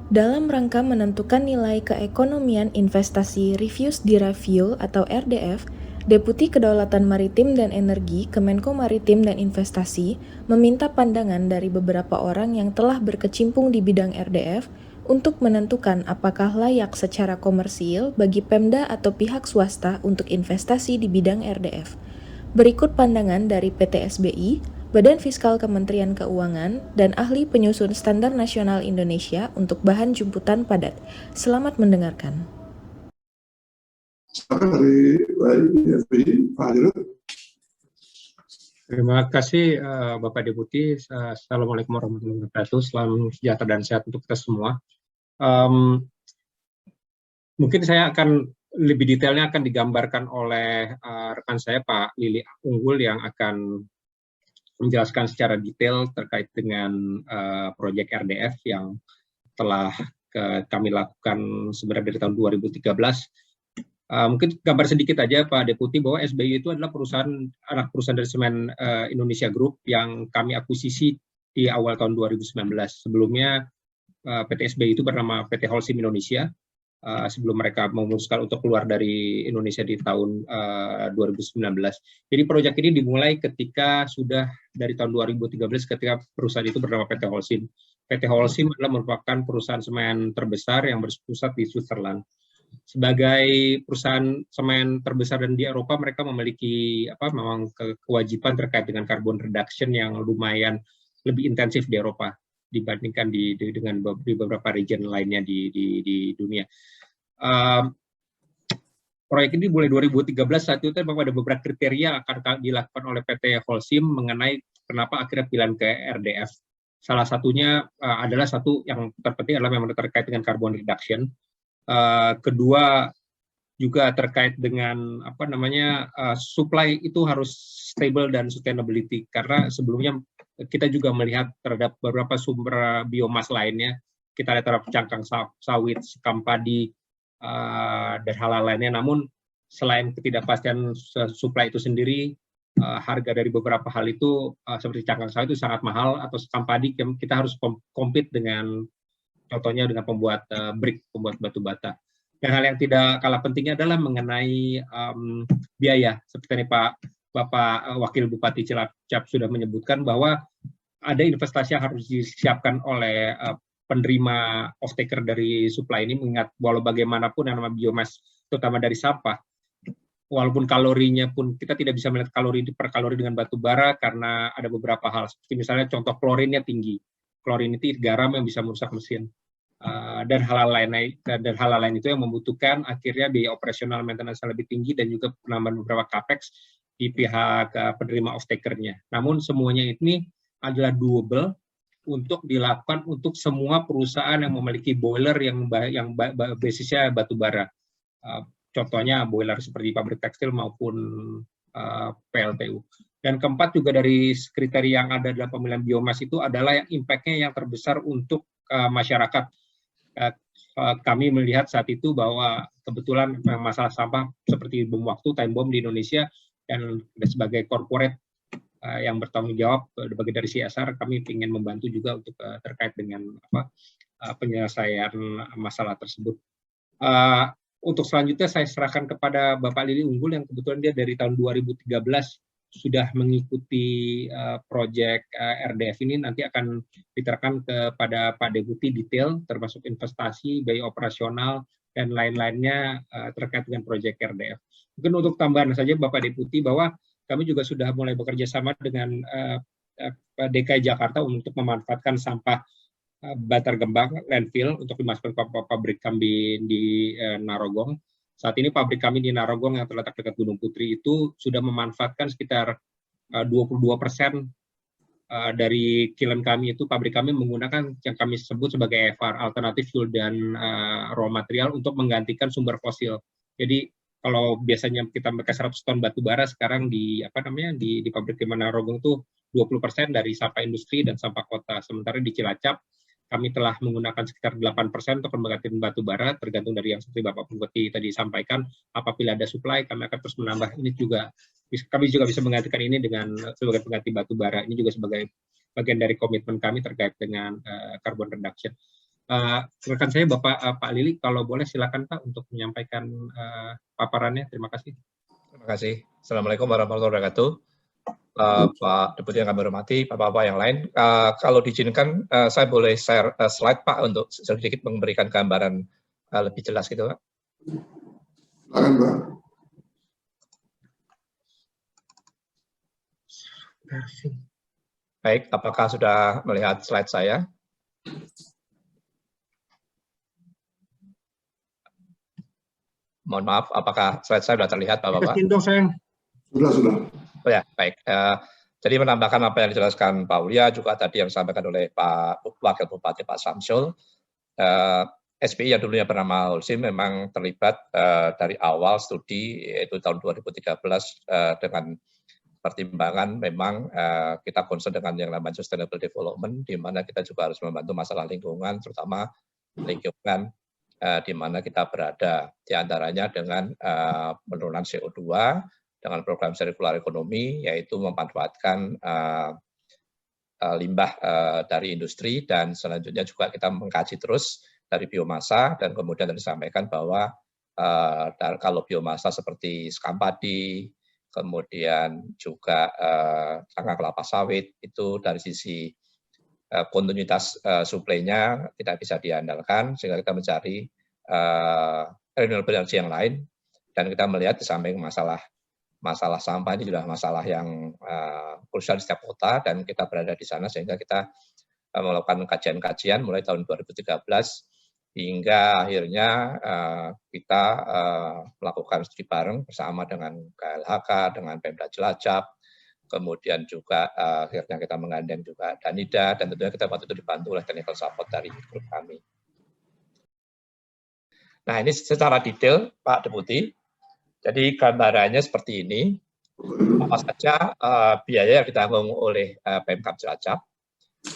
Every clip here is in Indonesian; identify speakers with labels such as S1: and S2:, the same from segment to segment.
S1: Dalam rangka menentukan nilai keekonomian investasi Refuse Derived Fuel atau RDF, Deputi Kedaulatan Maritim dan Energi Kemenko Maritim dan Investasi meminta pandangan dari beberapa orang yang telah berkecimpung di bidang RDF untuk menentukan apakah layak secara komersil bagi Pemda atau pihak swasta untuk investasi di bidang RDF. Berikut pandangan dari PT SBI, Badan Fiskal Kementerian Keuangan, dan ahli penyusun Standar Nasional Indonesia untuk bahan jemputan padat. Selamat mendengarkan.
S2: Silakan dari FBI, Pak Dirut.
S3: Terima kasih Bapak Deputi. Assalamualaikum warahmatullahi wabarakatuh. Salam sejahtera dan sehat untuk kita semua. Mungkin saya akan lebih detailnya akan digambarkan oleh rekan saya Pak Lili Unggul yang akan menjelaskan secara detail terkait dengan proyek RDF yang telah kami lakukan sebenarnya dari tahun 2013. Mungkin gambar sedikit aja Pak Deputi bahwa SBI itu adalah anak perusahaan dari Semen Indonesia Group yang kami akuisisi di awal tahun 2019. Sebelumnya PT SBI itu bernama PT Holcim Indonesia sebelum mereka memutuskan untuk keluar dari Indonesia di tahun 2019. Jadi proyek ini dimulai ketika sudah dari tahun 2013 ketika perusahaan itu bernama PT Holcim. PT Holcim adalah merupakan perusahaan semen terbesar yang berpusat di Switzerland. Sebagai perusahaan semen terbesar dan di Eropa, mereka memiliki memang kewajiban terkait dengan carbon reduction yang lumayan lebih intensif di Eropa dibandingkan dengan beberapa region lainnya di dunia. Proyek ini mulai 2013 saat itu memang ada beberapa kriteria yang akan dilakukan oleh PT Holcim mengenai kenapa akhirnya pilihan ke RDF. Salah satunya adalah satu yang terpenting adalah memang terkait dengan carbon reduction. Kedua juga terkait dengan supply itu harus stable dan sustainability karena sebelumnya kita juga melihat terhadap beberapa sumber biomas lainnya, kita lihat terhadap cangkang sawit, sekam padi, dan hal-hal lainnya. Namun selain ketidakpastian supply itu sendiri, harga dari beberapa hal itu seperti cangkang sawit itu sangat mahal, atau sekam padi kita harus compete dengan contohnya dengan pembuat brick, pembuat batu bata. Dan hal yang tidak kalah pentingnya adalah mengenai biaya. Seperti ini Bapak Wakil Bupati Cilacap sudah menyebutkan bahwa ada investasi yang harus disiapkan oleh penerima off-taker dari supply ini, mengingat walau bagaimanapun yang namanya biomas, terutama dari sampah, walaupun kalorinya pun kita tidak bisa melihat kalori per kalori dengan batu bara karena ada beberapa hal, seperti misalnya contoh klorinnya tinggi. Klorin itu garam yang bisa merusak mesin. Dan hal-hal lain itu yang membutuhkan akhirnya biaya operasional maintenance yang lebih tinggi dan juga penambahan beberapa capex di pihak penerima off-takernya. Namun semuanya ini adalah doable untuk dilakukan untuk semua perusahaan yang memiliki boiler yang basisnya batu bara. Contohnya boiler seperti pabrik tekstil maupun PLTU. Dan keempat juga dari kriteria yang ada dalam pemilihan biomas itu adalah yang impact-nya yang terbesar untuk masyarakat. Kami melihat saat itu bahwa kebetulan masalah sampah seperti bom waktu, time bomb di Indonesia, dan sebagai corporate yang bertanggung jawab bagian dari CSR, kami ingin membantu juga untuk terkait dengan penyelesaian masalah tersebut. Untuk selanjutnya saya serahkan kepada Bapak Lili Unggul yang kebetulan dia dari tahun 2013 sudah mengikuti proyek RDF ini. Nanti akan diterangkan kepada Pak Deputi detail termasuk investasi, biaya operasional, dan lain-lainnya terkait dengan proyek RDF. Mungkin untuk tambahan saja Bapak Deputi bahwa kami juga sudah mulai bekerja sama dengan DKI Jakarta untuk memanfaatkan sampah Bantar Gebang landfill untuk dimasukkan ke pabrik kami di Narogong. Saat ini pabrik kami di Narogong yang terletak dekat Gunung Putri itu sudah memanfaatkan sekitar 22% dari kiln kami itu, pabrik kami menggunakan yang kami sebut sebagai AFR, alternative fuel dan raw material, untuk menggantikan sumber fosil. Jadi kalau biasanya kita pakai 100 ton batu bara, sekarang di pabrik di Narogong itu 20% dari sampah industri dan sampah kota. Sementara di Cilacap kami telah menggunakan sekitar 8% untuk mengganti batu bara, tergantung dari yang seperti Bapak Bupati tadi sampaikan. Apabila ada supply, kami akan terus menambah. Ini juga kami juga bisa menggantikan ini dengan sebagai pengganti batu bara. Ini juga sebagai bagian dari komitmen kami terkait dengan carbon reduction. Rekan saya Pak Lili, kalau boleh silakan Pak untuk menyampaikan paparannya. Terima kasih.
S4: Terima kasih. Assalamualaikum warahmatullahi wabarakatuh. Pak Deputi yang kami hormati, Bapak-Bapak yang lain. Kalau diizinkan, saya boleh share slide Pak untuk sedikit memberikan gambaran lebih jelas gitu Pak.
S2: Silakan Pak.
S4: Baik, apakah sudah melihat slide saya? Mohon maaf, apakah slide saya sudah terlihat Bapak-Bapak?
S2: Sudah.
S4: Oh ya, baik. Jadi menambahkan apa yang dijelaskan Pak Ulia, juga tadi yang disampaikan oleh Pak Wakil Bupati Pak Samsul, SPI yang dulunya bernama Holcim memang terlibat dari awal studi, yaitu tahun 2013 dengan pertimbangan memang kita concern dengan yang namanya sustainable development, di mana kita juga harus membantu masalah lingkungan, terutama lingkungan di mana kita berada, di antaranya dengan penurunan CO2, dengan program sirkular ekonomi, yaitu memanfaatkan limbah dari industri, dan selanjutnya juga kita mengkaji terus dari biomasa, dan kemudian disampaikan bahwa kalau biomasa seperti sekam padi, kemudian juga cangkang kelapa sawit, itu dari sisi kontinuitas suplainya tidak bisa diandalkan, sehingga kita mencari renewable energy yang lain, dan kita melihat di samping masalah sampah ini juga masalah yang krusial di setiap kota, dan kita berada di sana sehingga kita melakukan kajian-kajian mulai tahun 2013 hingga akhirnya kita melakukan studi bareng bersama dengan KLHK, dengan Pemda Cilacap, kemudian juga akhirnya kita menggandeng juga Danida, dan tentunya kita waktu itu dibantu oleh technical support dari grup kami. Nah, ini secara detail Pak Deputi. Jadi gambarannya seperti ini, apa saja biaya yang ditanggung oleh Pemkab Cilacap,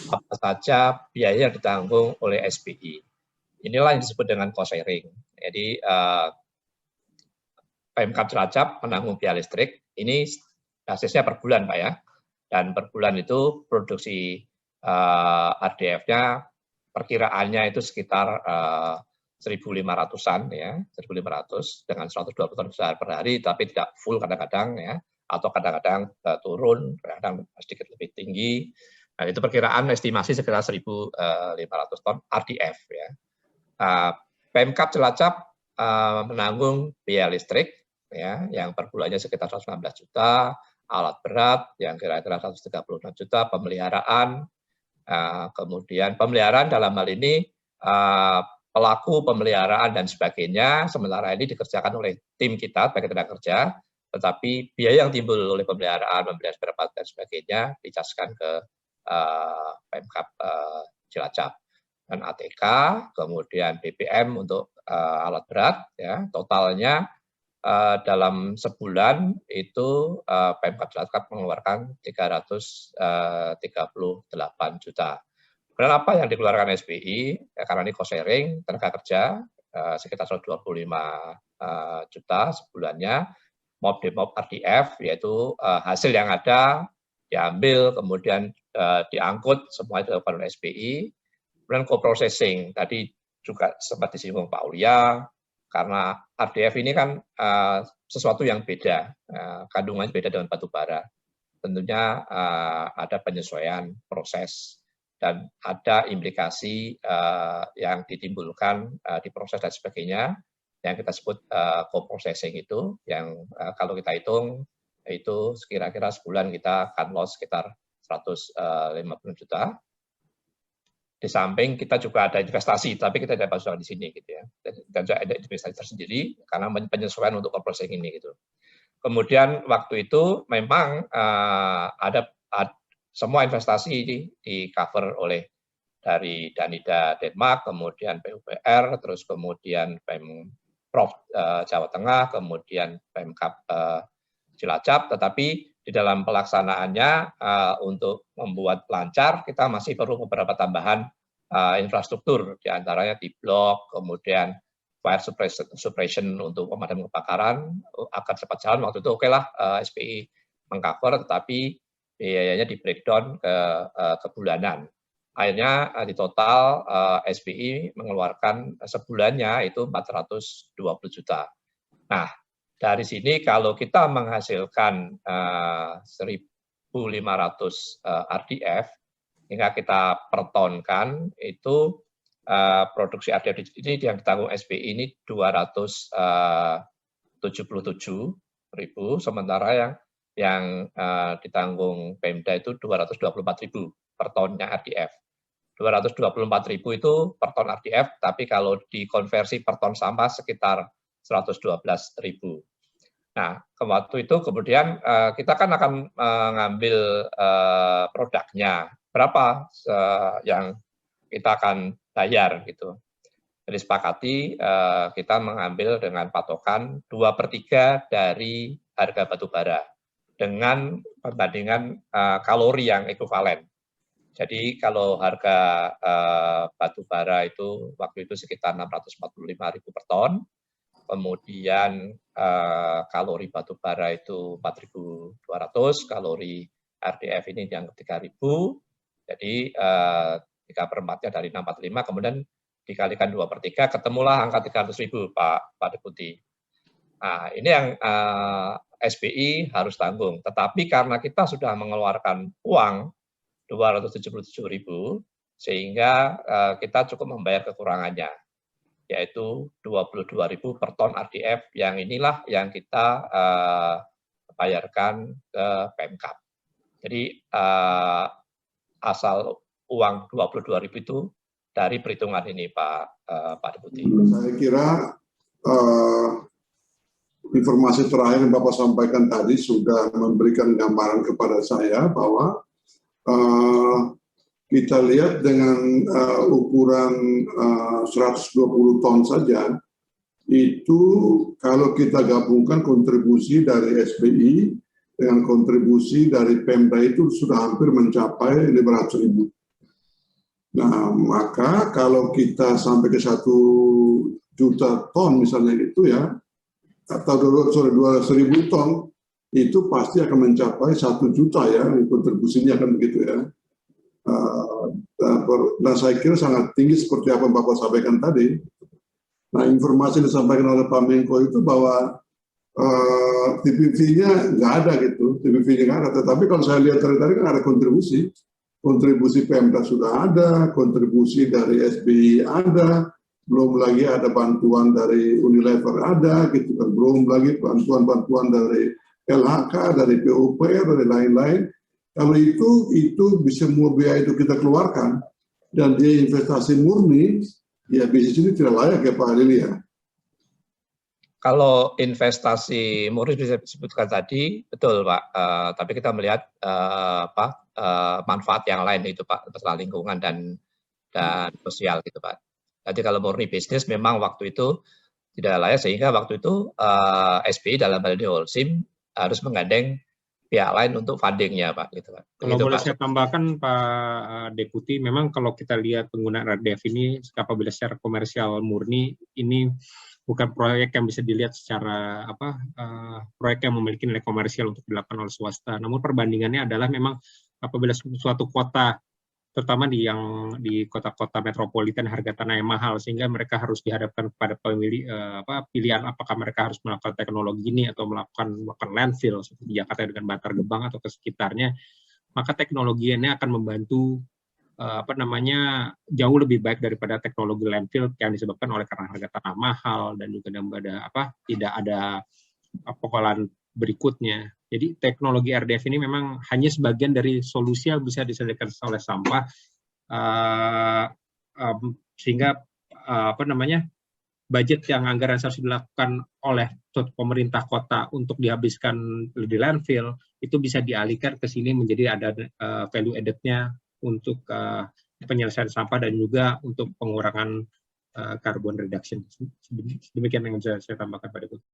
S4: apa saja biaya yang ditanggung oleh SPI. Inilah yang disebut dengan cost sharing. Jadi Pemkab Cilacap menanggung biaya listrik, ini basisnya per bulan Pak ya, dan per bulan itu produksi RDF-nya perkiraannya itu sekitar 1.500-an ya, 1.500 dengan 120 ton per hari, tapi tidak full kadang-kadang ya, atau kadang-kadang turun, kadang sedikit lebih tinggi. Nah, itu perkiraan estimasi sekitar 1.500 ton RDF ya. Pemkab Cilacap menanggung biaya listrik ya, yang per bulannya sekitar 119 juta, alat berat yang kira-kira 136 juta, pemeliharaan, kemudian pemeliharaan dalam hal ini pelaku pemeliharaan dan sebagainya, sementara ini dikerjakan oleh tim kita sebagai tenaga kerja, tetapi biaya yang timbul oleh pemeliharaan, pembelian spare part dan sebagainya dicaskan ke Pemkab Cilacap, dan ATK, kemudian BBM untuk alat berat, ya totalnya dalam sebulan itu Pemkab Cilacap mengeluarkan 338 juta. Kenapa yang dikeluarkan SPI? Ya, karena ini cost sharing, tenaga kerja sekitar 125 juta sebulannya, MOP RDF, yaitu hasil yang ada diambil, kemudian diangkut, semua itu dilakukan oleh SPI. Kemudian co-processing, tadi juga sempat disinggung Pak Ulia, karena RDF ini kan sesuatu yang beda, kandungannya beda dengan batu bara. Tentunya ada penyesuaian proses, dan ada implikasi yang ditimbulkan di proses dan sebagainya, yang kita sebut co-processing itu, yang kalau kita hitung, itu kira-kira sebulan kita akan loss sekitar 150 juta. Di samping kita juga ada investasi, tapi kita tidak masukkan di sini gitu ya. Dan juga ada investasi tersendiri karena penyesuaian untuk co-processing ini gitu. Kemudian waktu itu memang ada semua investasi di cover oleh dari Danida Denmark, kemudian PUPR, terus kemudian Pemprov Jawa Tengah, kemudian Pemkab Cilacap, tetapi di dalam pelaksanaannya untuk membuat lancar, kita masih perlu beberapa tambahan infrastruktur, diantaranya di blok, kemudian fire suppression untuk pemadam kebakaran, agar cepat jalan. Waktu itu oke lah SPI mengcover, tetapi biayanya di breakdown ke bulanan. Akhirnya di total SBI mengeluarkan sebulannya itu 420 juta. Nah, dari sini kalau kita menghasilkan 1.500 RDF, hingga kita pertonkan itu produksi RDF ini yang ditanggung SBI ini 277.000, sementara yang ditanggung Pemda itu 224.000 per tonnya RDF. 224.000 itu per ton RDF, tapi kalau dikonversi per ton sampah sekitar 112.000. Nah, waktu itu kemudian kita kan akan mengambil produknya, berapa yang kita akan bayar gitu. Jadi sepakati kita mengambil dengan patokan 2/3 dari harga batu bara dengan perbandingan kalori yang ekuivalen. Jadi kalau harga batu bara itu waktu itu sekitar 645.000 per ton, kemudian kalori batu bara itu 4.200, kalori RDF ini dianggap 3.000, jadi 3/4-nya dari 645, kemudian dikalikan 2/3, ketemulah angka 300.000, Pak Deputi. Nah, ini yang SBI harus tanggung, tetapi karena kita sudah mengeluarkan uang 277.000, sehingga kita cukup membayar kekurangannya, yaitu 22.000 per ton RDF, yang inilah yang kita bayarkan ke Pemkab. Jadi asal uang 22.000 itu dari perhitungan ini, Pak Deputi.
S2: Saya kira informasi terakhir yang Bapak sampaikan tadi sudah memberikan gambaran kepada saya bahwa kita lihat dengan ukuran 120 ton saja, itu kalau kita gabungkan kontribusi dari SBI dengan kontribusi dari Pemda itu sudah hampir mencapai 500.000. Nah, maka kalau kita sampai ke 1 juta ton misalnya gitu ya, atau 200.000 ton, itu pasti akan mencapai 1 juta ya, kontribusinya kan begitu ya. Dan saya kira sangat tinggi seperti apa Bapak sampaikan tadi. Nah, informasi yang disampaikan oleh Pak Menko itu bahwa TPV-nya nggak ada gitu, TPV-nya nggak ada. Tetapi kalau saya lihat tadi kan ada kontribusi Pemda sudah ada, kontribusi dari SBI ada, belum lagi ada bantuan dari Unilever ada, gitu kan, belum lagi bantuan dari LHK, dari PUPR, dari lain-lain. Kalau itu bisa semua biaya itu kita keluarkan dan dia investasi murni, ya bisnis ini tidak layak ya Pak Lili ya.
S4: Kalau investasi murni bisa disebutkan tadi, betul Pak. Tapi kita melihat manfaat yang lain itu Pak, masalah lingkungan dan sosial gitu Pak. Jadi kalau murni bisnis memang waktu itu tidak layak, sehingga waktu itu SBI dalam hal ini Holcim harus menggandeng pihak lain untuk fundingnya Pak. Gitu, Pak.
S3: Kalau boleh saya tambahkan Pak Deputi, memang kalau kita lihat penggunaan RDF ini apabila secara komersial murni, ini bukan proyek yang bisa dilihat secara proyek yang memiliki nilai komersial untuk dilakukan oleh swasta. Namun perbandingannya adalah memang apabila suatu kota, terutama di kota-kota metropolitan, harga tanah yang mahal, sehingga mereka harus dihadapkan kepada pilihan apakah mereka harus melakukan teknologi ini atau melakukan landfill seperti Jakarta dengan Bantar Gebang atau ke sekitarnya, maka teknologi ini akan membantu jauh lebih baik daripada teknologi landfill yang disebabkan oleh karena harga tanah mahal dan juga tidak ada pengolahan berikutnya. Jadi teknologi RDF ini memang hanya sebagian dari solusi yang bisa diselesaikan oleh sampah, sehingga budget yang anggaran harus dilakukan oleh pemerintah kota untuk dihabiskan di landfill itu bisa dialihkan ke sini menjadi ada value added-nya untuk penyelesaian sampah dan juga untuk pengurangan carbon reduction. Demikian yang bisa saya tambahkan Pak Deputi.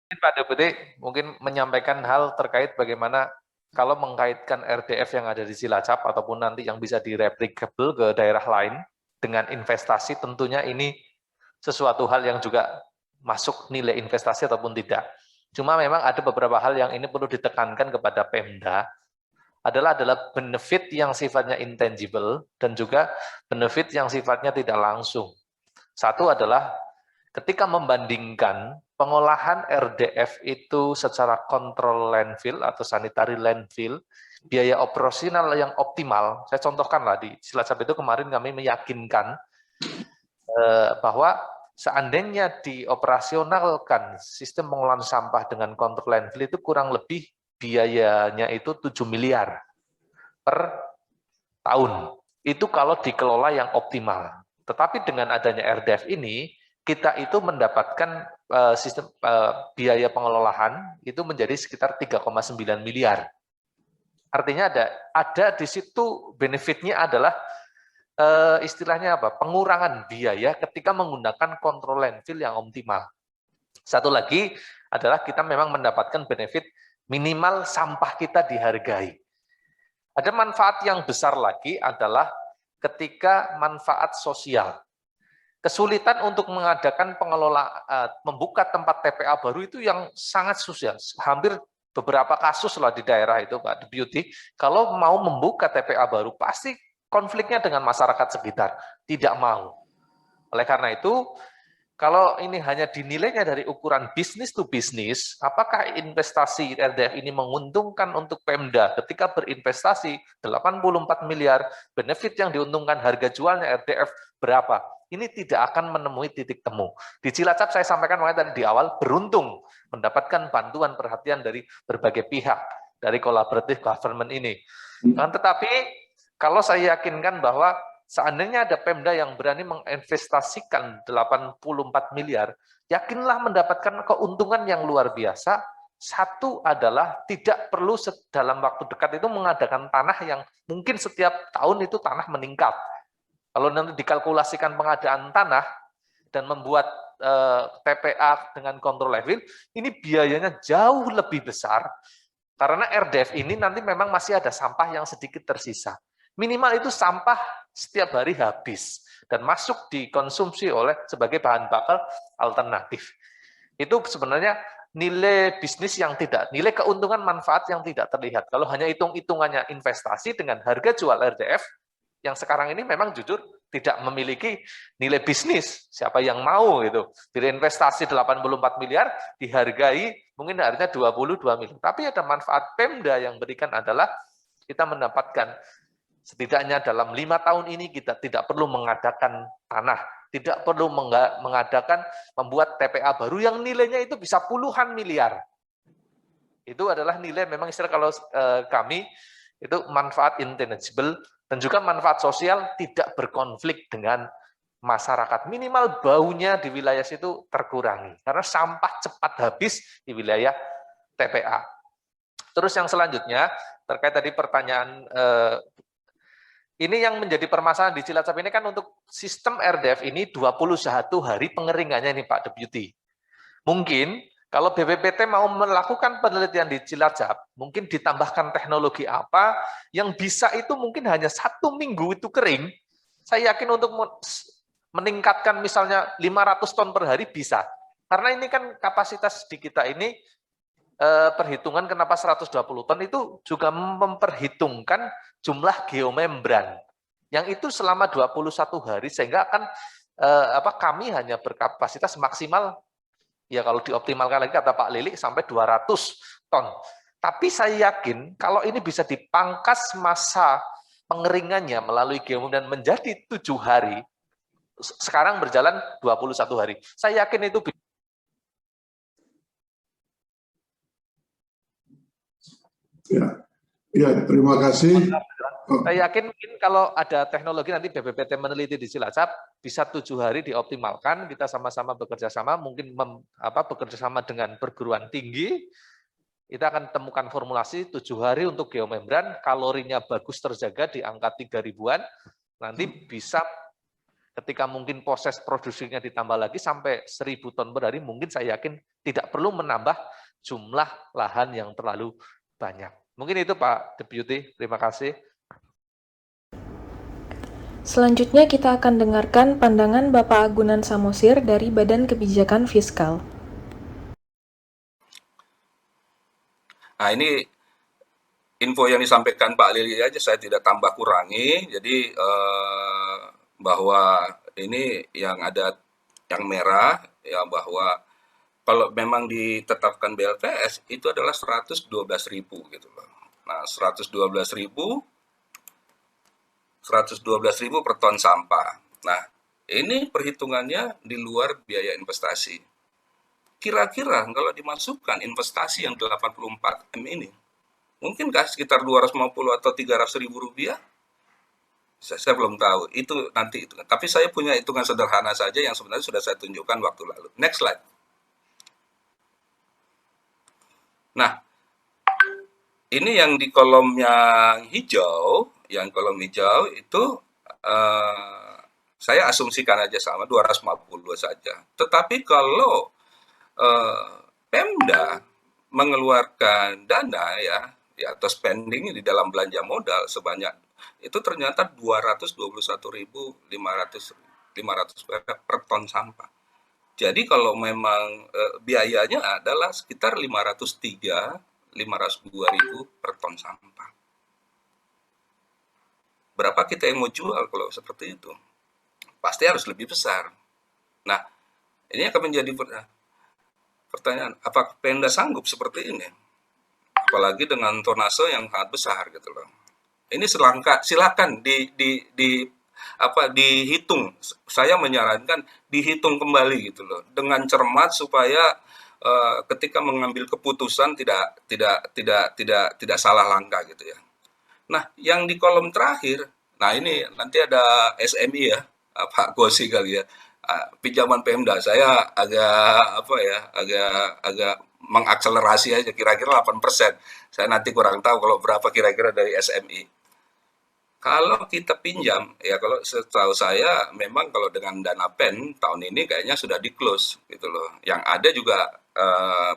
S5: Pak Deputi mungkin menyampaikan hal terkait bagaimana kalau mengkaitkan RDF yang ada di Cilacap ataupun nanti yang bisa direplikable ke daerah lain dengan investasi, tentunya ini sesuatu hal yang juga masuk nilai investasi ataupun tidak. Cuma memang ada beberapa hal yang ini perlu ditekankan kepada Pemda adalah benefit yang sifatnya intangible dan juga benefit yang sifatnya tidak langsung. Satu adalah ketika membandingkan pengolahan RDF itu secara kontrol landfill atau sanitary landfill, biaya operasional yang optimal, saya contohkanlah di Cilacap itu kemarin kami meyakinkan bahwa seandainya dioperasionalkan sistem pengolahan sampah dengan kontrol landfill itu kurang lebih biayanya itu 7 miliar per tahun. Itu kalau dikelola yang optimal. Tetapi dengan adanya RDF ini, kita itu mendapatkan sistem biaya pengelolaan itu menjadi sekitar 3,9 miliar. Artinya ada di situ benefitnya adalah istilahnya apa? Pengurangan biaya ketika menggunakan kontrol landfill yang optimal. Satu lagi adalah kita memang mendapatkan benefit minimal sampah kita dihargai. Ada manfaat yang besar lagi adalah ketika manfaat sosial. Kesulitan untuk mengadakan membuka tempat TPA baru itu yang sangat susah. Hampir beberapa kasus lah di daerah itu, Pak Deputy, kalau mau membuka TPA baru, pasti konfliknya dengan masyarakat sekitar. Tidak mau. Oleh karena itu, kalau ini hanya dinilainya dari ukuran bisnis to bisnis, apakah investasi RDF ini menguntungkan untuk Pemda ketika berinvestasi 84 miliar, benefit yang diuntungkan harga jualnya RDF berapa? Ini tidak akan menemui titik temu. Di Cilacap saya sampaikan makanya tadi di awal, beruntung mendapatkan bantuan perhatian dari berbagai pihak, dari collaborative government ini. Tetapi kalau saya yakinkan bahwa seandainya ada Pemda yang berani menginvestasikan 84 miliar, yakinlah mendapatkan keuntungan yang luar biasa. Satu adalah tidak perlu dalam waktu dekat itu mengadakan tanah yang mungkin setiap tahun itu tanah meningkat. Kalau nanti dikalkulasikan pengadaan tanah dan membuat TPA dengan kontrol level, ini biayanya jauh lebih besar. Karena RDF ini nanti memang masih ada sampah yang sedikit tersisa. Minimal itu sampah setiap hari habis dan masuk dikonsumsi sebagai bahan bakar alternatif. Itu sebenarnya nilai bisnis yang nilai keuntungan manfaat yang tidak terlihat. Kalau hanya hitung-hitungannya investasi dengan harga jual RDF, yang sekarang ini memang jujur tidak memiliki nilai bisnis. Siapa yang mau gitu. Berinvestasi 84 miliar, dihargai mungkin harganya 22 miliar. Tapi ada manfaat Pemda yang berikan adalah kita mendapatkan setidaknya dalam 5 tahun ini kita tidak perlu mengadakan tanah, tidak perlu membuat TPA baru yang nilainya itu bisa puluhan miliar. Itu adalah nilai memang istilah kalau kami itu manfaat intangible dan juga manfaat sosial tidak berkonflik dengan masyarakat. Minimal baunya di wilayah situ terkurangi karena sampah cepat habis di wilayah TPA. Terus yang selanjutnya terkait tadi pertanyaan ini yang menjadi permasalahan di Cilacap ini kan untuk sistem RDF ini 21 hari pengeringannya ini Pak Deputy. Mungkin kalau BPPT mau melakukan penelitian di Cilacap, mungkin ditambahkan teknologi apa yang bisa itu mungkin hanya 1 minggu itu kering. Saya yakin untuk meningkatkan misalnya 500 ton per hari bisa. Karena ini kan kapasitas di kita ini perhitungan kenapa 120 ton itu juga memperhitungkan jumlah geomembran yang itu selama 21 hari sehingga akan kami hanya berkapasitas maksimal ya kalau dioptimalkan lagi kata Pak Lilik sampai 200 ton. Tapi saya yakin kalau ini bisa dipangkas masa pengeringannya melalui geomembran menjadi 7 hari, sekarang berjalan 21 hari. Saya yakin itu
S2: Ya, terima kasih.
S5: Saya yakin mungkin kalau ada teknologi nanti BPPT meneliti di Cilacap bisa 7 hari dioptimalkan, kita sama-sama bekerja sama, mungkin bekerja sama dengan perguruan tinggi, kita akan temukan formulasi 7 hari untuk geomembran, kalorinya bagus terjaga di angka 3.000-an, nanti bisa ketika mungkin proses produksinya ditambah lagi sampai 1.000 ton per hari, mungkin saya yakin tidak perlu menambah jumlah lahan yang terlalu banyak. Mungkin itu Pak Deputy, terima kasih.
S1: Selanjutnya kita akan dengarkan pandangan Bapak Agunan Samosir dari Badan Kebijakan Fiskal.
S6: Nah, ini info yang disampaikan Pak Lili aja saya tidak tambah kurangi. Jadi bahwa ini yang ada yang merah ya, bahwa kalau memang ditetapkan BLPS itu adalah 112.000 gitu loh. Nah, 112.000 per ton sampah. Nah, ini perhitungannya di luar biaya investasi. Kira-kira kalau dimasukkan investasi yang 84 M ini, mungkinkah sekitar 250 atau 300 ribu rupiah? Saya belum tahu. Itu nanti itu. Tapi saya punya hitungan sederhana saja yang sebenarnya sudah saya tunjukkan waktu lalu. Next slide. Nah, ini yang di kolom yang hijau itu saya asumsikan aja sama 250 saja. Tetapi kalau Pemda mengeluarkan dana ya atau spending di dalam belanja modal sebanyak itu ternyata 221.500 per ton sampah. Jadi kalau memang biayanya adalah sekitar 502.000 per ton sampah. Berapa kita yang mau jual kalau seperti itu? Pasti harus lebih besar. Nah, ini akan menjadi pertanyaan, apakah Pemda sanggup seperti ini? Apalagi dengan tonase yang sangat besar gitu loh. Ini silakan dihitung. Saya menyarankan dihitung kembali gitu loh, dengan cermat supaya ketika mengambil keputusan tidak salah langkah gitu ya. Nah, yang di kolom terakhir, nah ini nanti ada SMI ya, Pak Gosi kali ya. Pinjaman Pemda saya agak mengakselerasi aja, kira-kira 8%. Saya nanti kurang tahu kalau berapa kira-kira dari SMI. Kalau kita pinjam, ya kalau setahu saya memang kalau dengan dana PEN tahun ini kayaknya sudah di-close gitu loh. Yang ada juga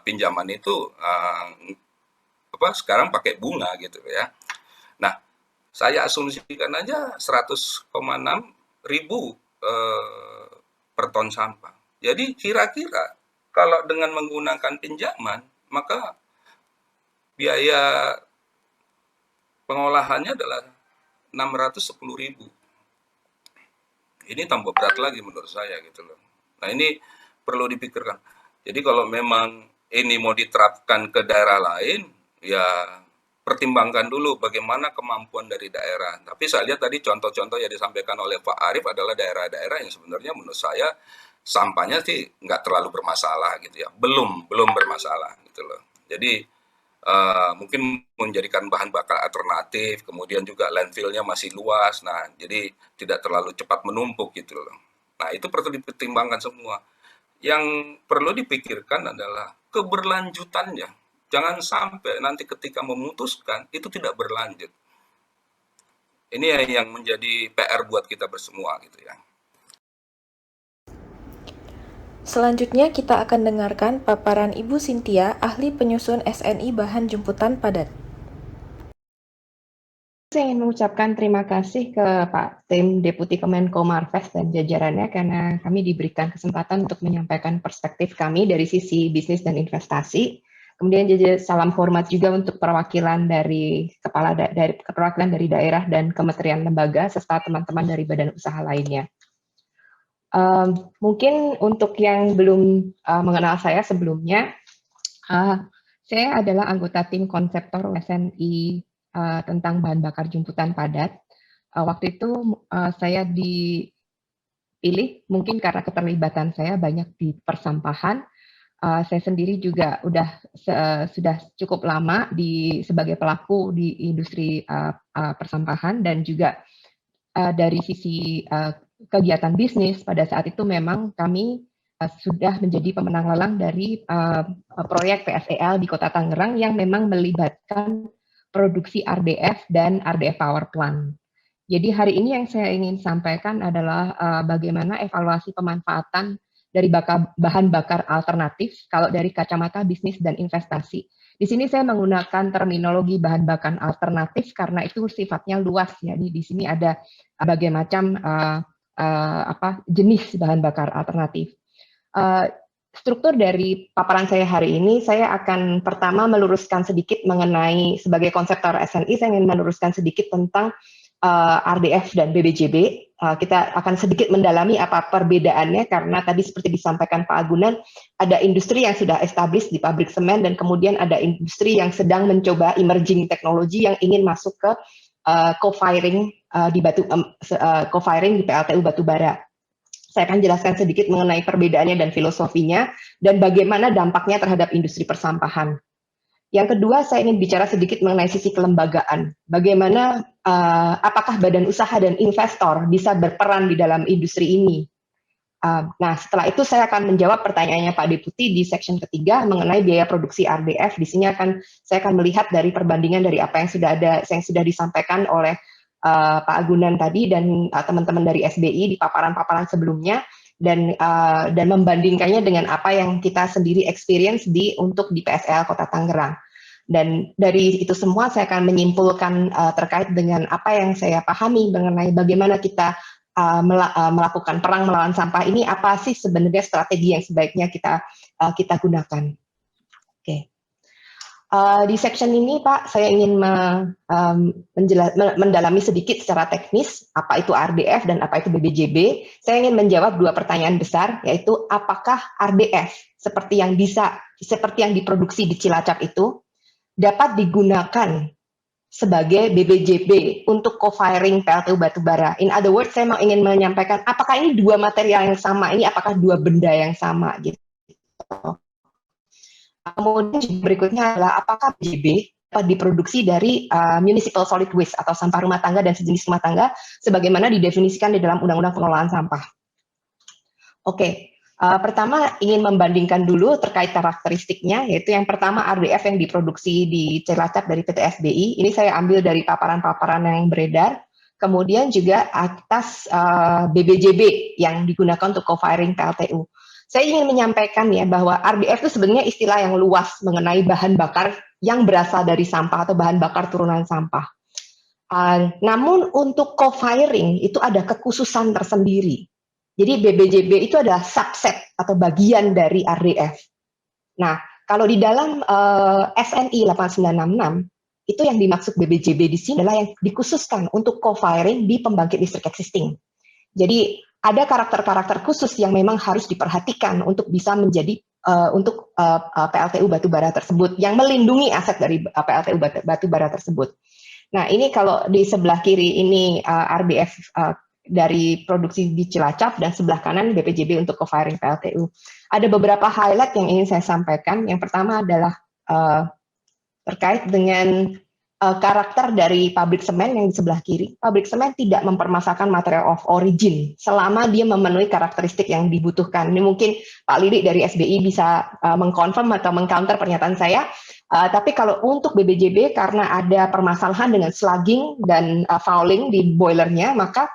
S6: pinjaman itu sekarang pakai bunga gitu ya. Nah, saya asumsikan aja 100,6 ribu per ton sampah. Jadi kira-kira kalau dengan menggunakan pinjaman, maka biaya pengolahannya adalah 610.000. Ini tambah berat lagi menurut saya gitu loh. Nah, ini perlu dipikirkan. Jadi kalau memang ini mau diterapkan ke daerah lain, ya pertimbangkan dulu bagaimana kemampuan dari daerah. Tapi saya lihat tadi contoh-contoh yang disampaikan oleh Pak Arief adalah daerah-daerah yang sebenarnya menurut saya sampahnya sih nggak terlalu bermasalah gitu ya. Belum bermasalah gitu loh. Jadi mungkin menjadikan bahan bakar alternatif, kemudian juga landfill-nya masih luas, nah jadi tidak terlalu cepat menumpuk gitu loh. Nah itu perlu dipertimbangkan semua. Yang perlu dipikirkan adalah keberlanjutannya. Jangan sampai nanti ketika memutuskan itu tidak berlanjut. Ini yang menjadi PR buat kita bersemua gitu ya.
S1: Selanjutnya kita akan dengarkan paparan Ibu Cynthia, ahli penyusun SNI bahan jemputan padat.
S7: Saya ingin mengucapkan terima kasih ke Pak Tim Deputi Kemenko Marves dan jajarannya karena kami diberikan kesempatan untuk menyampaikan perspektif kami dari sisi bisnis dan investasi. Kemudian salam hormat juga untuk perwakilan dari perwakilan dari daerah dan kementerian lembaga serta teman-teman dari badan usaha lainnya. Mungkin untuk yang belum mengenal saya sebelumnya, saya adalah anggota tim konseptor SNI tentang bahan bakar jemputan padat. Waktu itu saya dipilih mungkin karena keterlibatan saya banyak di persampahan. Saya sendiri juga sudah cukup lama sebagai pelaku di industri persampahan dan juga dari sisi kegiatan bisnis pada saat itu memang kami sudah menjadi pemenang lelang dari proyek PSEL di Kota Tangerang yang memang melibatkan produksi RDF dan RDF Power Plant. Jadi hari ini yang saya ingin sampaikan adalah bagaimana evaluasi pemanfaatan dari bahan bakar alternatif kalau dari kacamata bisnis dan investasi. Di sini saya menggunakan terminologi bahan bakar alternatif karena itu sifatnya luas ya. Di sini ada berbagai macam jenis bahan bakar alternatif. struktur dari paparan saya hari ini, saya akan pertama meluruskan sedikit mengenai sebagai konseptor SNI, saya ingin meluruskan sedikit tentang RDF dan BBJB. Kita akan sedikit mendalami apa perbedaannya, karena tadi seperti disampaikan Pak Agunan, ada industri yang sudah established di pabrik semen, dan kemudian ada industri yang sedang mencoba emerging teknologi yang ingin masuk ke co-firing co-firing di PLTU batubara. Saya akan jelaskan sedikit mengenai perbedaannya dan filosofinya, dan bagaimana dampaknya terhadap industri persampahan. Yang kedua, saya ingin bicara sedikit mengenai sisi kelembagaan. Bagaimana, apakah badan usaha dan investor bisa berperan di dalam industri ini? Nah, setelah itu saya akan menjawab pertanyaannya Pak Deputi di section ketiga mengenai biaya produksi RDF. Di sini saya akan melihat dari perbandingan dari apa yang sudah disampaikan oleh Pak Agunan tadi dan teman-teman dari SBI di paparan-paparan sebelumnya, dan membandingkannya dengan apa yang kita sendiri experience untuk di PSL Kota Tangerang. Dan dari itu semua saya akan menyimpulkan terkait dengan apa yang saya pahami mengenai bagaimana kita melakukan perang melawan sampah ini, apa sih sebenarnya strategi yang sebaiknya kita gunakan. Oke. Di section ini, Pak, saya ingin mendalami sedikit secara teknis apa itu RDF dan apa itu BBJB. Saya ingin menjawab dua pertanyaan besar, yaitu apakah RDF seperti yang diproduksi di Cilacap itu dapat digunakan sebagai BBJB untuk co-firing PLTU batubara. In other words, saya ingin menyampaikan apakah ini dua material yang sama, ini apakah dua benda yang sama gitu. Kemudian berikutnya adalah apakah BJB dapat diproduksi dari municipal solid waste atau sampah rumah tangga dan sejenis rumah tangga sebagaimana didefinisikan di dalam Undang-Undang Pengelolaan Sampah. Oke, pertama ingin membandingkan dulu terkait karakteristiknya, yaitu yang pertama RDF yang diproduksi di Cilacap dari PT SBI. Ini saya ambil dari paparan-paparan yang beredar. Kemudian juga atas BBJB yang digunakan untuk co-firing PLTU. Saya ingin menyampaikan ya bahwa RDF itu sebenarnya istilah yang luas mengenai bahan bakar yang berasal dari sampah atau bahan bakar turunan sampah. Namun untuk co-firing itu ada kekhususan tersendiri. Jadi BBJB itu adalah subset atau bagian dari RDF. Nah, kalau di dalam SNI 8966 itu yang dimaksud BBJB di sini adalah yang dikhususkan untuk co-firing di pembangkit listrik existing. Jadi ada karakter-karakter khusus yang memang harus diperhatikan untuk bisa menjadi untuk PLTU batubara tersebut yang melindungi aset dari PLTU batubara tersebut. Nah, ini kalau di sebelah kiri ini RDF dari produksi di Cilacap dan sebelah kanan BPJB untuk co-firing PLTU. Ada beberapa highlight yang ingin saya sampaikan. Yang pertama adalah terkait dengan karakter dari pabrik semen yang di sebelah kiri. Pabrik semen tidak mempermasalahkan material of origin selama dia memenuhi karakteristik yang dibutuhkan. Ini mungkin Pak Lirik dari SBI bisa mengkonfirm atau mengcounter pernyataan saya. Tapi kalau untuk BBJB karena ada permasalahan dengan slugging dan fouling di boilernya, maka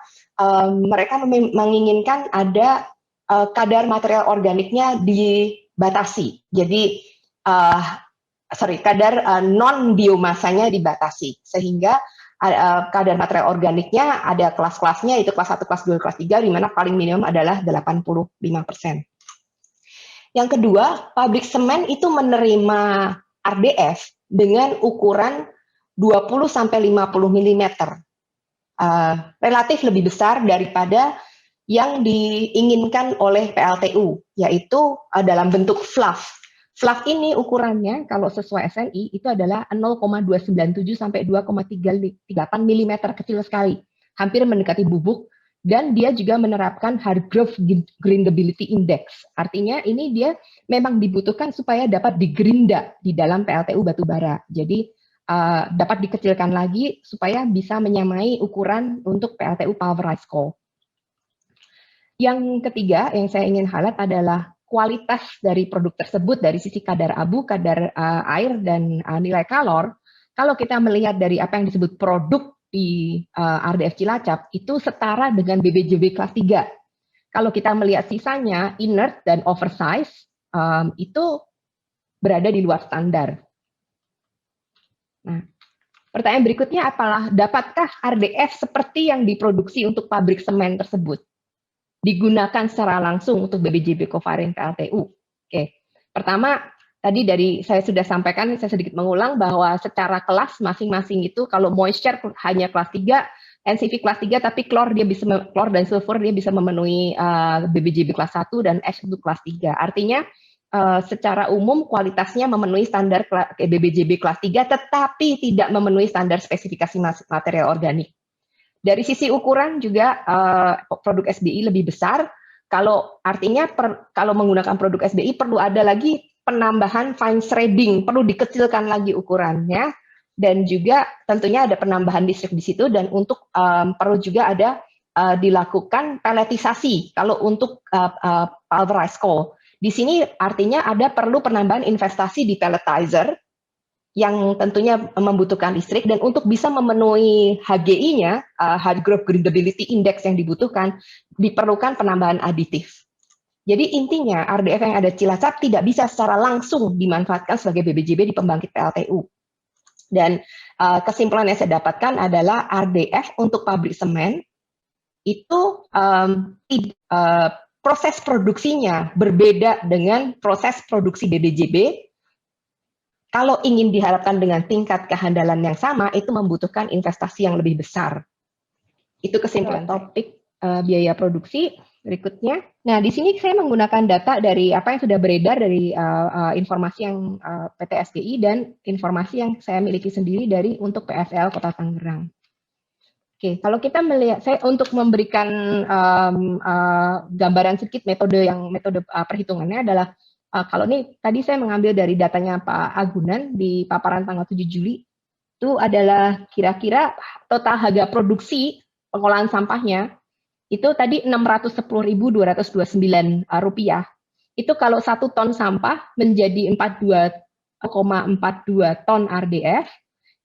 S7: mereka menginginkan ada kadar material organiknya dibatasi. Jadi kadar non-biomasanya dibatasi, sehingga kadar material organiknya ada kelas-kelasnya, itu kelas 1, kelas 2, kelas 3, di mana paling minimum adalah 85%. Yang kedua, pabrik semen itu menerima RDF dengan ukuran 20-50 mm, relatif lebih besar daripada yang diinginkan oleh PLTU, yaitu dalam bentuk fluff. Fluff ini ukurannya kalau sesuai SNI itu adalah 0,297 sampai 2,38 mm, kecil sekali, hampir mendekati bubuk, dan dia juga menerapkan Hargrove Grindability Index. Artinya ini dia memang dibutuhkan supaya dapat digerinda di dalam PLTU batubara. Jadi dapat dikecilkan lagi supaya bisa menyamai ukuran untuk PLTU pulverized coal. Yang ketiga yang saya ingin highlight adalah kualitas dari produk tersebut dari sisi kadar abu, kadar air, dan nilai kalor. Kalau kita melihat dari apa yang disebut produk di RDF Cilacap, itu setara dengan BBJB kelas 3. Kalau kita melihat sisanya, inert dan oversize, itu berada di luar standar. Nah, pertanyaan berikutnya adalah, dapatkah RDF seperti yang diproduksi untuk pabrik semen tersebut digunakan secara langsung untuk BBJB co-firing PLTU? Oke, pertama tadi saya sudah sampaikan, saya sedikit mengulang bahwa secara kelas masing-masing itu kalau moisture hanya kelas 3, NCV kelas 3, tapi klor dan sulfur dia bisa memenuhi BBJB kelas 1 dan ash untuk kelas 3. Artinya secara umum kualitasnya memenuhi standar BBJB kelas 3, tetapi tidak memenuhi standar spesifikasi material organik. Dari sisi ukuran juga produk SBI lebih besar. Kalau artinya kalau menggunakan produk SBI perlu ada lagi penambahan fine shredding, perlu dikecilkan lagi ukurannya, dan juga tentunya ada penambahan listrik di situ, dan untuk perlu juga ada dilakukan pelletisasi kalau untuk pulverized coal. Di sini artinya perlu penambahan investasi di pelletizer yang tentunya membutuhkan listrik, dan untuk bisa memenuhi HGI-nya, High Growth Gradability Index yang dibutuhkan, diperlukan penambahan aditif. Jadi intinya RDF yang ada Cilacap tidak bisa secara langsung dimanfaatkan sebagai BBJB di pembangkit PLTU. Dan kesimpulan yang saya dapatkan adalah RDF untuk pabrik semen itu proses produksinya berbeda dengan proses produksi BBJB. Kalau ingin diharapkan dengan tingkat kehandalan yang sama, itu membutuhkan investasi yang lebih besar. Itu kesimpulan topik biaya produksi. Berikutnya, nah di sini saya menggunakan data dari apa yang sudah beredar dari informasi yang PT SDI dan informasi yang saya miliki sendiri dari untuk PSL Kota Tangerang. Oke, kalau kita melihat, saya untuk memberikan gambaran sedikit metode perhitungannya adalah kalau ini tadi saya mengambil dari datanya Pak Agunan di paparan tanggal 7 Juli, itu adalah kira-kira total harga produksi pengolahan sampahnya itu tadi Rp610.229. Itu kalau 1 ton sampah menjadi 42,42 ton RDF,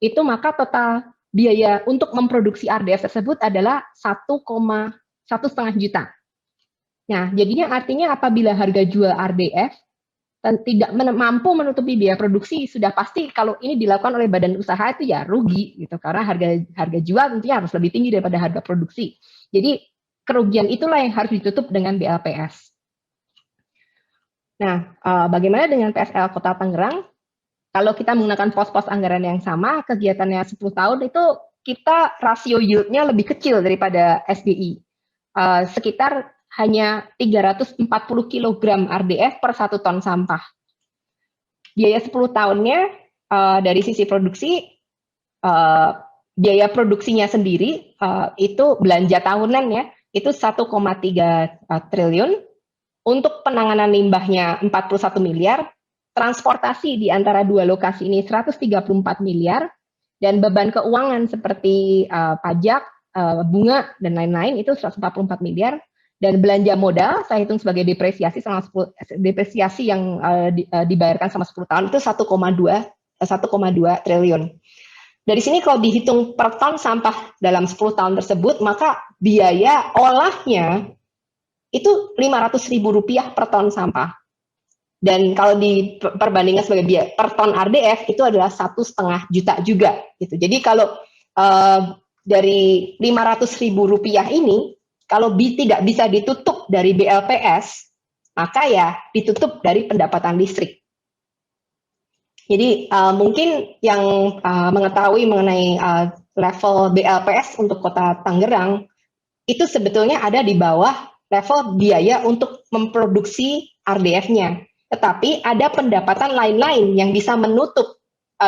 S7: itu maka total biaya untuk memproduksi RDF tersebut adalah 1,5 juta. Nah, jadinya artinya apabila harga jual RDF tidak mampu menutupi biaya produksi, sudah pasti kalau ini dilakukan oleh badan usaha itu ya rugi gitu, karena harga jual tentunya harus lebih tinggi daripada harga produksi. Jadi kerugian itulah yang harus ditutup dengan BLPS. Nah, bagaimana dengan PSL Kota Tangerang? Kalau kita menggunakan pos-pos anggaran yang sama, kegiatannya 10 tahun itu kita rasio yield-nya lebih kecil daripada SBI. Sekitar hanya 340 kg RDF per 1 ton sampah. Biaya 10 tahunnya dari sisi produksi, biaya produksinya sendiri itu belanja tahunan ya, itu 1,3 triliun, untuk penanganan limbahnya 41 miliar, transportasi di antara dua lokasi ini 134 miliar, dan beban keuangan seperti pajak, bunga, dan lain-lain itu 144 miliar, dan belanja modal saya hitung sebagai depresiasi depresiasi yang dibayarkan selama 10 tahun itu 1,2 triliun. Dari sini kalau dihitung per ton sampah dalam 10 tahun tersebut, maka biaya olahnya itu Rp500.000 per ton sampah. Dan kalau diperbandingkan sebagai biaya per ton RDF itu adalah 1,5 juta juga. Gitu. Jadi kalau dari Rp500.000 ini, kalau tidak bisa ditutup dari BLPS, maka ya ditutup dari pendapatan listrik. Jadi mungkin yang mengetahui mengenai level BLPS untuk Kota Tangerang, itu sebetulnya ada di bawah level biaya untuk memproduksi RDF-nya. Tetapi ada pendapatan lain-lain yang bisa menutup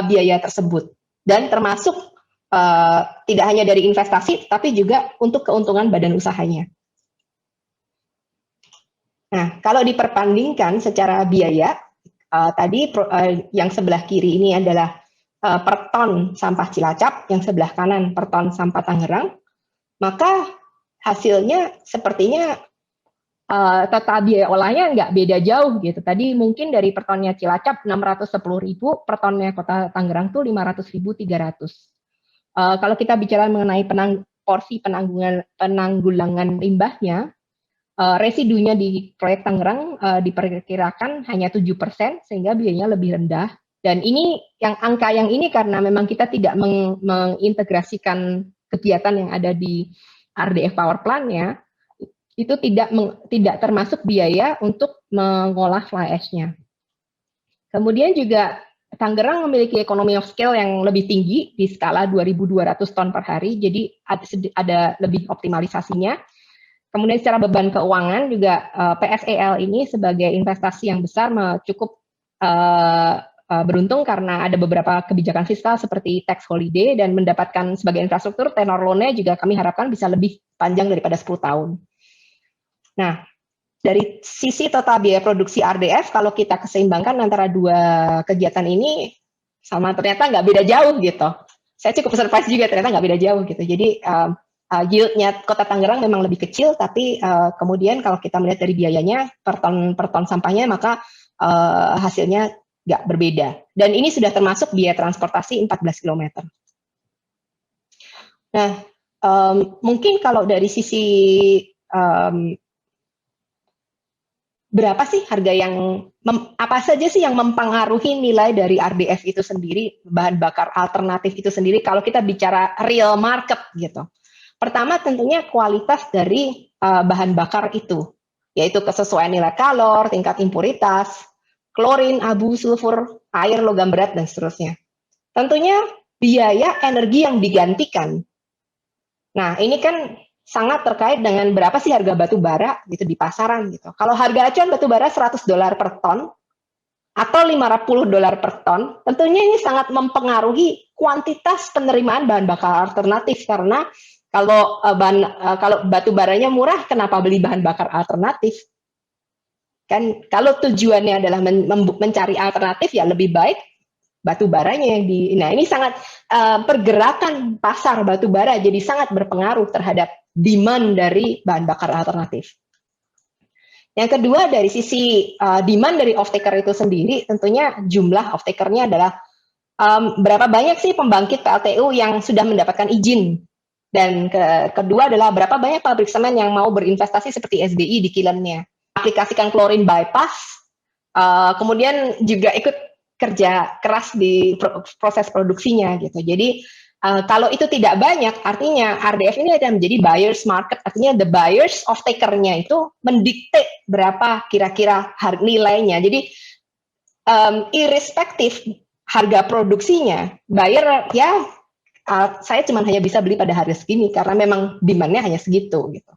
S7: biaya tersebut. Dan termasuk tidak hanya dari investasi, tapi juga untuk keuntungan badan usahanya. Nah, kalau diperbandingkan secara biaya, tadi yang sebelah kiri ini adalah per ton sampah Cilacap, yang sebelah kanan per ton sampah Tangerang, maka hasilnya sepertinya total biaya olahnya nggak beda jauh gitu. Tadi mungkin dari per tonnya Cilacap 610.000, per tonnya Kota Tangerang tuh 500.300. Kalau kita bicara mengenai porsi penanggulangan limbahnya, residunya di proyek Tangerang diperkirakan hanya 7%, sehingga biayanya lebih rendah. Dan ini angka yang ini karena memang kita tidak mengintegrasikan kegiatan yang ada di RDF Power Plant-nya, itu tidak termasuk biaya untuk mengolah fly ash-nya. Kemudian juga Tangerang memiliki economy of scale yang lebih tinggi di skala 2.200 ton per hari, jadi ada lebih optimalisasinya. Kemudian secara beban keuangan juga PSEL ini sebagai investasi yang besar cukup beruntung karena ada beberapa kebijakan fiskal seperti tax holiday dan mendapatkan sebagai infrastruktur tenor loan-nya juga kami harapkan bisa lebih panjang daripada 10 tahun. Nah, dari sisi total biaya produksi RDF, kalau kita keseimbangkan antara dua kegiatan ini, sama ternyata nggak beda jauh gitu. Saya cukup surprise juga ternyata nggak beda jauh gitu. Jadi yield-nya Kota Tangerang memang lebih kecil, tapi kemudian kalau kita melihat dari biayanya per ton sampahnya, maka hasilnya nggak berbeda. Dan ini sudah termasuk biaya transportasi 14 km. Nah, mungkin kalau dari sisi berapa sih harga yang, apa saja sih yang mempengaruhi nilai dari RDF itu sendiri, bahan bakar alternatif itu sendiri, kalau kita bicara real market gitu. Pertama tentunya kualitas dari bahan bakar itu, yaitu kesesuaian nilai kalor, tingkat impuritas, klorin, abu, sulfur, air, logam berat, dan seterusnya. Tentunya biaya energi yang digantikan. Nah, ini kan sangat terkait dengan berapa sih harga batu bara gitu di pasaran gitu. Kalau harga acuan batu bara $100 per ton atau $50 per ton, tentunya ini sangat mempengaruhi kuantitas penerimaan bahan bakar alternatif, karena kalau batu baranya murah, kenapa beli bahan bakar alternatif? Kan kalau tujuannya adalah mencari alternatif, ya lebih baik batu baranya yang nah ini sangat pergerakan pasar batu bara jadi sangat berpengaruh terhadap demand dari bahan bakar alternatif. Yang kedua, dari sisi demand dari off-taker itu sendiri, tentunya jumlah off-takernya adalah berapa banyak sih pembangkit PLTU yang sudah mendapatkan izin. Dan kedua adalah berapa banyak pabrik semen yang mau berinvestasi seperti SBI di kilennya. Aplikasikan klorin bypass, kemudian juga ikut kerja keras di proses produksinya gitu. Jadi kalau itu tidak banyak, artinya RDF ini akan menjadi buyers market, artinya the buyers of taker-nya itu mendikte berapa kira-kira nilainya. Jadi irrespective harga produksinya, buyer ya saya cuma hanya bisa beli pada harga segini karena memang demand-nya hanya segitu gitu.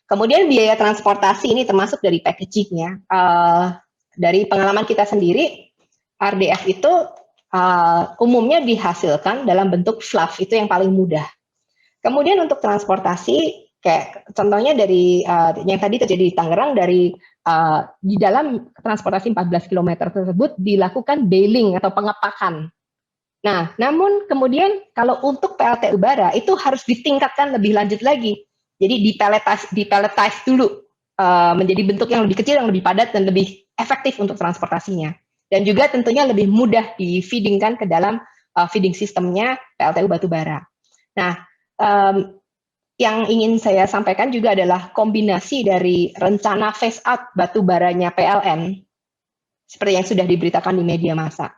S7: Kemudian biaya transportasi ini termasuk dari packaging-nya. Dari pengalaman kita sendiri, RDF itu umumnya dihasilkan dalam bentuk fluff, itu yang paling mudah. Kemudian untuk transportasi, kayak contohnya dari yang tadi terjadi di Tangerang, di dalam transportasi 14 km tersebut dilakukan baling atau pengepakan. Nah, namun kemudian kalau untuk PLTU bara itu harus ditingkatkan lebih lanjut lagi. Jadi dipelletize dulu menjadi bentuk yang lebih kecil, yang lebih padat dan lebih efektif untuk transportasinya. Dan juga tentunya lebih mudah di-feedingkan ke dalam feeding sistemnya PLTU batubara. Nah, yang ingin saya sampaikan juga adalah kombinasi dari rencana phase out batubaranya PLN, seperti yang sudah diberitakan di media massa.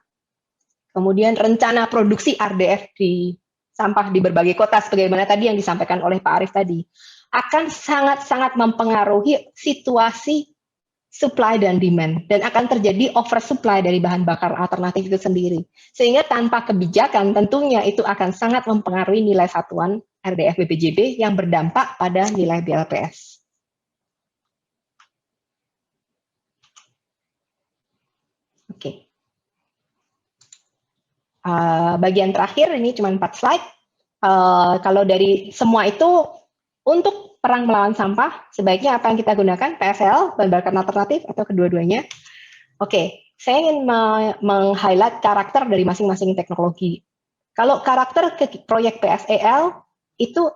S7: Kemudian rencana produksi RDF di sampah di berbagai kota, sebagaimana tadi yang disampaikan oleh Pak Arief tadi, akan sangat-sangat mempengaruhi situasi supply dan demand, dan akan terjadi oversupply dari bahan bakar alternatif itu sendiri. Sehingga tanpa kebijakan tentunya itu akan sangat mempengaruhi nilai satuan RDF BPJB yang berdampak pada nilai BLPS. Oke. Bagian terakhir ini cuma 4 slide. Kalau dari semua itu, untuk perang melawan sampah, sebaiknya apa yang kita gunakan? PSL, bahan bakar alternatif, atau kedua-duanya? Oke, saya ingin meng-highlight karakter dari masing-masing teknologi. Kalau karakter ke proyek PSEL, itu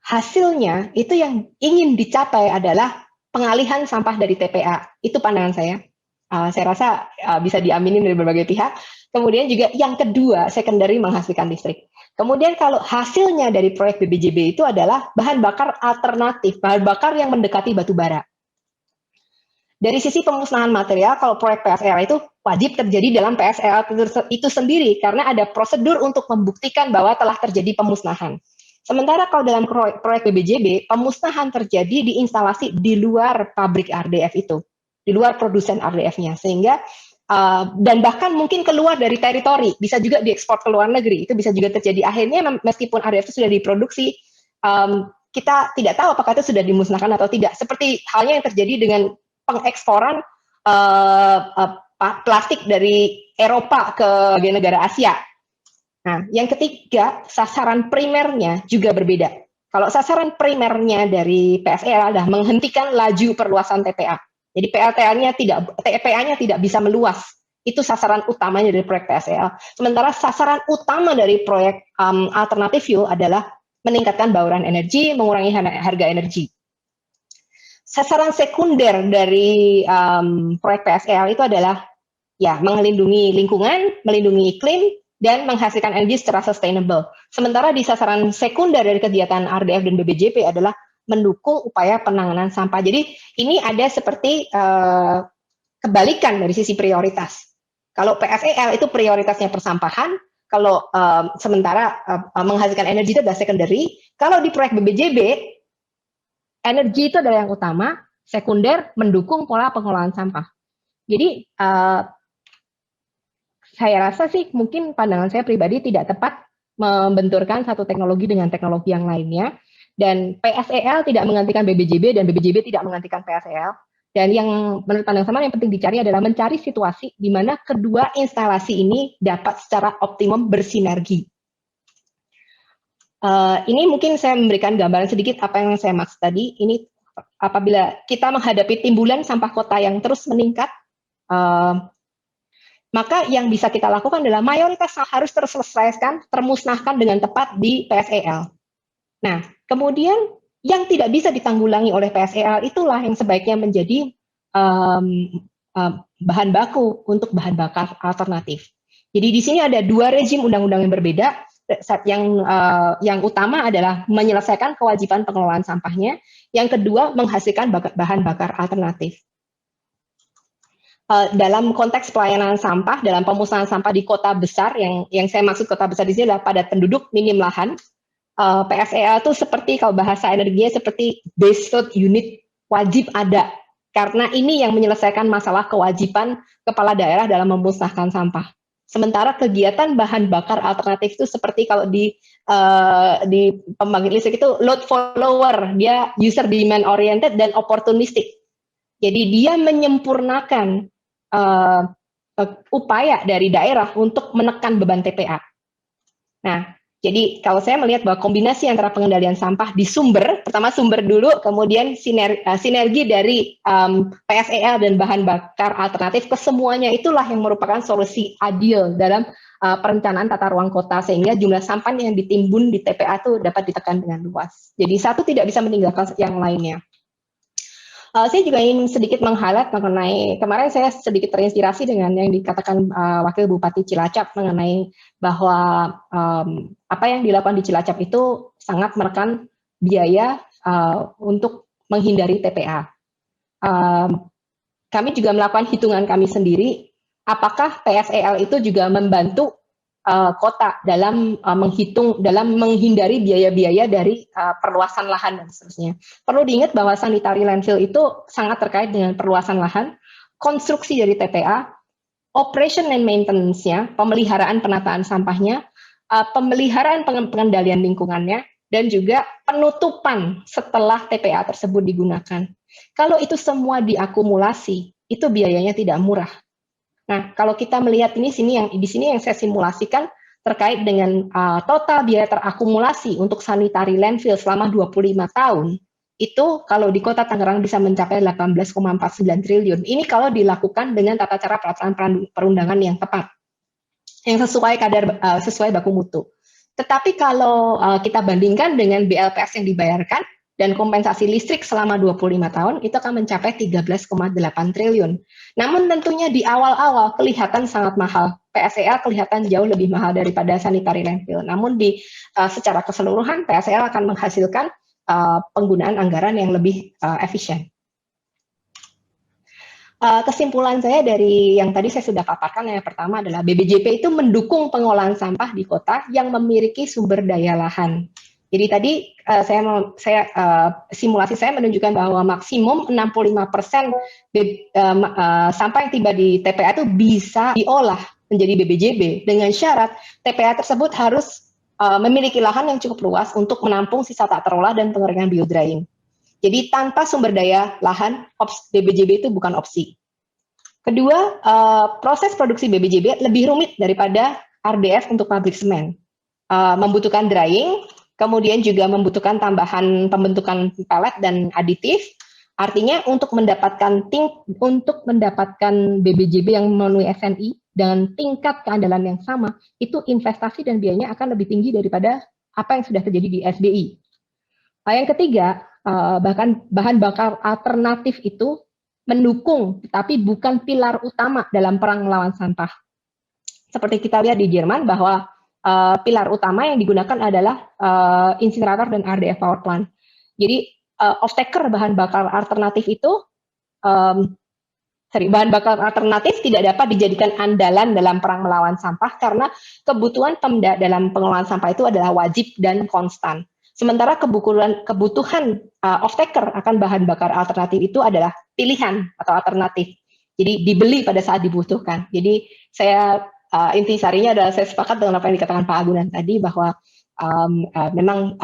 S7: hasilnya, itu yang ingin dicapai adalah pengalihan sampah dari TPA. Itu pandangan saya. Saya rasa bisa diaminin dari berbagai pihak. Kemudian juga yang kedua, secondary menghasilkan listrik. Kemudian kalau hasilnya dari proyek BPJB itu adalah bahan bakar alternatif, bahan bakar yang mendekati batu bara. Dari sisi pemusnahan material, kalau proyek PSL itu wajib terjadi dalam PSL itu sendiri, karena ada prosedur untuk membuktikan bahwa telah terjadi pemusnahan. Sementara kalau dalam proyek BBJB, pemusnahan terjadi di instalasi di luar pabrik RDF itu, di luar produsen RDF-nya, sehingga dan bahkan mungkin keluar dari teritori, bisa juga diekspor ke luar negeri, itu bisa juga terjadi. Akhirnya meskipun RDF itu sudah diproduksi, kita tidak tahu apakah itu sudah dimusnahkan atau tidak. Seperti halnya yang terjadi dengan pengeksporan plastik dari Eropa ke negara Asia. Nah, yang ketiga, sasaran primernya juga berbeda. Kalau sasaran primernya dari PSEL adalah menghentikan laju perluasan TPA. Jadi TPA-nya tidak bisa meluas. Itu sasaran utamanya dari proyek PSEL. Sementara sasaran utama dari proyek alternative fuel adalah meningkatkan bauran energi, mengurangi harga energi. Sasaran sekunder dari proyek PSEL itu adalah ya melindungi lingkungan, melindungi iklim, dan menghasilkan energi secara sustainable. Sementara di sasaran sekunder dari kegiatan RDF dan BBJP adalah mendukung upaya penanganan sampah. Jadi ini ada seperti kebalikan dari sisi prioritas. Kalau PSEL itu prioritasnya persampahan, kalau sementara menghasilkan energi itu adalah secondary. Kalau di proyek BBJB, energi itu adalah yang utama, sekunder mendukung pola pengelolaan sampah. Jadi saya rasa sih mungkin pandangan saya pribadi tidak tepat membenturkan satu teknologi dengan teknologi yang lainnya, dan PSEL tidak menggantikan BBJB dan BBJB tidak menggantikan PSEL. Dan yang menurut pandangan saya yang penting dicari adalah mencari situasi di mana kedua instalasi ini dapat secara optimum bersinergi. Ini mungkin saya memberikan gambaran sedikit apa yang saya maksud tadi. Ini apabila kita menghadapi timbulan sampah kota yang terus meningkat, maka yang bisa kita lakukan adalah mayoritas harus terselesaikan, termusnahkan dengan tepat di PSEL. Nah, kemudian yang tidak bisa ditanggulangi oleh PSEL itulah yang sebaiknya menjadi bahan baku untuk bahan bakar alternatif. Jadi di sini ada dua rezim undang-undang yang berbeda. Yang utama adalah menyelesaikan kewajiban pengelolaan sampahnya. Yang kedua, menghasilkan bahan bakar alternatif. Dalam konteks pelayanan sampah, dalam pemusnahan sampah di kota besar, yang saya maksud kota besar di sini adalah padat penduduk, minim lahan, PSEL itu seperti, kalau bahasa energinya seperti baseload unit wajib ada, karena ini yang menyelesaikan masalah kewajiban kepala daerah dalam memusnahkan sampah. Sementara kegiatan bahan bakar alternatif itu seperti kalau di pembangkit listrik itu load follower, dia user demand oriented dan opportunistic. Jadi dia menyempurnakan upaya dari daerah untuk menekan beban TPA. Nah, jadi kalau saya melihat bahwa kombinasi antara pengendalian sampah di sumber, pertama sumber dulu, kemudian sinergi dari PSEL dan bahan bakar alternatif, kesemuanya itulah yang merupakan solusi adil dalam perencanaan tata ruang kota, sehingga jumlah sampah yang ditimbun di TPA itu dapat ditekan dengan luas. Jadi satu tidak bisa meninggalkan yang lainnya. Saya juga ingin sedikit meng-highlight mengenai, kemarin saya sedikit terinspirasi dengan yang dikatakan Wakil Bupati Cilacap mengenai bahwa apa yang dilakukan di Cilacap itu sangat menekan biaya untuk menghindari TPA. Kami juga melakukan hitungan kami sendiri, apakah PSEL itu juga membantu kota dalam menghindari biaya-biaya dari perluasan lahan dan seterusnya. Perlu diingat bahwa sanitary landfill itu sangat terkait dengan perluasan lahan, konstruksi dari TPA, operation and maintenance-nya, pemeliharaan penataan sampahnya, pemeliharaan pengendalian lingkungannya, dan juga penutupan setelah TPA tersebut digunakan. Kalau itu semua diakumulasi, itu biayanya tidak murah. Nah, kalau kita melihat di sini yang saya simulasikan terkait dengan total biaya terakumulasi untuk sanitary landfill selama 25 tahun, itu kalau di Kota Tangerang bisa mencapai 18,49 triliun. Ini kalau dilakukan dengan tata cara pelaksanaan perundangan yang tepat, yang sesuai baku mutu. Tetapi kalau kita bandingkan dengan BLPS yang dibayarkan dan kompensasi listrik selama 25 tahun, itu akan mencapai 13,8 triliun. Namun tentunya di awal-awal kelihatan sangat mahal. PSEL kelihatan jauh lebih mahal daripada sanitary landfill. Namun secara keseluruhan, PSEL akan menghasilkan penggunaan anggaran yang lebih efisien. Kesimpulan saya dari yang tadi saya sudah paparkan, yang pertama adalah BBJP itu mendukung pengolahan sampah di kota yang memiliki sumber daya lahan. Jadi tadi simulasi saya menunjukkan bahwa maksimum 65% sampah yang tiba di TPA itu bisa diolah menjadi BBJB dengan syarat TPA tersebut harus memiliki lahan yang cukup luas untuk menampung sisa tak terolah dan pengeringan biodrying. Jadi tanpa sumber daya lahan, BBJB itu bukan opsi. Kedua, proses produksi BBJB lebih rumit daripada RDF untuk pabrik semen. Membutuhkan drying, kemudian juga membutuhkan tambahan pembentukan pelet dan aditif. Artinya untuk mendapatkan BBJB yang memenuhi SNI dengan tingkat keandalan yang sama, itu investasi dan biayanya akan lebih tinggi daripada apa yang sudah terjadi di SBI. Yang ketiga, bahkan bahan bakar alternatif itu mendukung, tapi bukan pilar utama dalam perang melawan sampah. Seperti kita lihat di Jerman bahwa pilar utama yang digunakan adalah insinerator dan RDF power plant. Jadi off-taker bahan bakar alternatif itu, bahan bakar alternatif tidak dapat dijadikan andalan dalam perang melawan sampah karena kebutuhan Pemda dalam pengelolaan sampah itu adalah wajib dan konstan. Sementara kebutuhan off-taker akan bahan bakar alternatif itu adalah pilihan atau alternatif. Jadi dibeli pada saat dibutuhkan. Jadi intisarinya adalah saya sepakat dengan apa yang dikatakan Pak Agunan tadi bahwa memang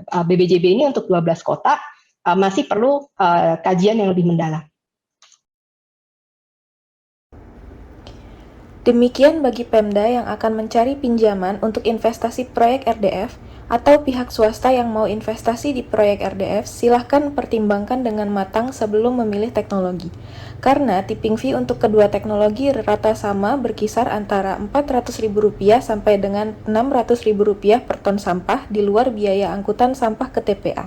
S7: BBJB ini untuk 12 kota masih perlu kajian yang lebih mendalam.
S1: Demikian bagi Pemda yang akan mencari pinjaman untuk investasi proyek RDF atau pihak swasta yang mau investasi di proyek RDF, silahkan pertimbangkan dengan matang sebelum memilih teknologi. Karena tipping fee untuk kedua teknologi rata sama berkisar antara Rp400.000 sampai dengan Rp600.000 per ton sampah di luar biaya angkutan sampah ke TPA.